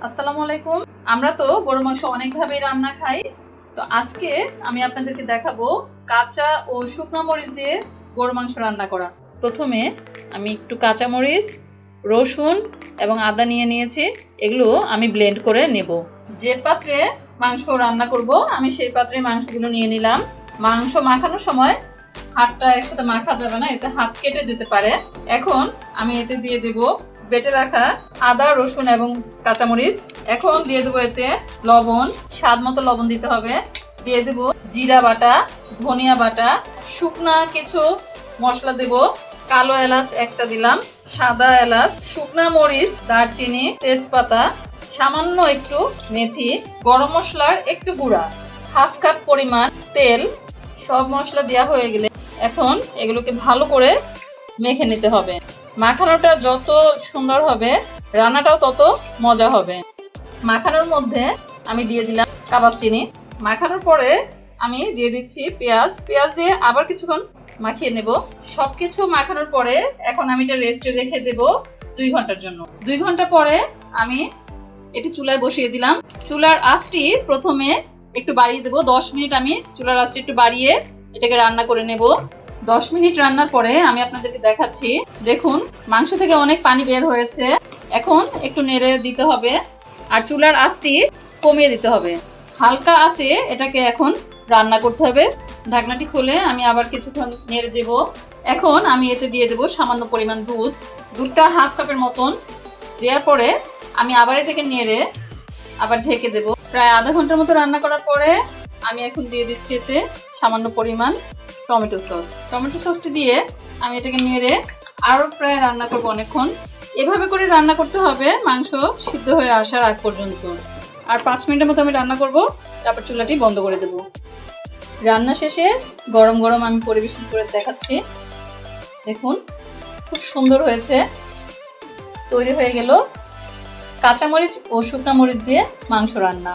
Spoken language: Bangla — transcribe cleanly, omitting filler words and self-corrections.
আসসালামু আলাইকুম। আমরা তো গরু মাংস অনেকভাবেই রান্না খাই। তো আজকে আমি আপনাদেরকে দেখাবো কাঁচা ও শুকনো মরিচ দিয়ে গরু মাংস রান্না করা। প্রথমে আমি একটু কাঁচা মরিচ, রসুন এবং আদা নিয়ে নিয়েছি। এগুলো আমি ব্লেন্ড করে নেব। যে পাত্রে মাংস রান্না করব আমি সেই পাত্রে মাংসগুলো নিয়ে নিলাম। মাংস মাখানোর সময় হাতটা একসাথে মাখা যাবে না, এতে হাত কেটে যেতে পারে। এখন আমি এতে দিয়ে দেব বেটে রাখা আদা, রসুন এবং কাঁচামরিচ। এখন দিয়ে দেবো এতে লবণ, স্বাদ মতো লবণ দিতে হবে। দিয়ে দেব জিরা বাটা, ধনিয়া বাটা, শুকনা কিছু মশলা দেব। কালো এলাচ একটা দিলাম, সাদা এলাচ, শুকনা মরিচ, দারচিনি, তেজপাতা, সামান্য একটু মেথি, গরম মশলার একটু গুঁড়া, হাফ কাপ পরিমাণ তেল। সব মশলা দেওয়া হয়ে গেলে এখন এগুলোকে ভালো করে মেখে নিতে হবে। মাখানোটা যত সুন্দর হবে রান্নাটাও তত মজা হবে। মাখানোর মধ্যে আমি দিয়ে দিলাম কাবাব চিনি। মাখানোর পরে আমি দিয়ে দিচ্ছি পেঁয়াজ দিয়ে আবার কিছুক্ষণ মাখিয়ে নেব। সবকিছু মাখানোর পরে এখন আমি এটা রেস্টে রেখে দেব 2 ঘন্টার জন্য। 2 ঘন্টা পরে আমি এটি চুলায় বসিয়ে দিলাম। চুলার আঁচটি প্রথমে একটু বাড়িয়ে দেব। 10 মিনিট আমি চুলার আঁচটি একটু বাড়িয়ে এটাকে রান্না করে নেব। 10 মিনিট রান্নার পরে আমি আপনাদেরকে দেখাচ্ছি। দেখুন মাংস থেকে অনেক পানি বের হয়েছে। এখন একটু নেড়ে দিতে হবে আর চুলার আঁচটি কমিয়ে দিতে হবে। হালকা আঁচে এটাকে এখন রান্না করতে হবে। ঢাকনাটি খুলে আমি আবার কিছুক্ষণ নেড়ে দেব। এখন আমি এতে দিয়ে দেব সামান্য পরিমাণ দুধ। দুধটা হাফ কাপের মতন দেওয়ার পরে আমি আবার এটাকে নেড়ে আবার ঢেকে দেব। প্রায় আধা ঘন্টার মতো রান্না করার পরে আমি এখন দিয়ে দিচ্ছি এতে সামান্য পরিমাণ টমেটো সসটি দিয়ে আমি এটাকে নেড়ে আরো প্রায় রান্না করবো অনেকক্ষণ। এভাবে করে রান্না করতে হবে মাংস সিদ্ধ হয়ে আসার আগ পর্যন্ত। আর 5 মিনিটের মতো আমি রান্না করব, তারপর চুলাটি বন্ধ করে দেব। রান্না শেষে গরম গরম আমি পরিবেশন করে দেখাচ্ছি। দেখুন খুব সুন্দর হয়েছে। তৈরি হয়ে গেল কাঁচামরিচ ও শুকনা মরিচ দিয়ে মাংস রান্না।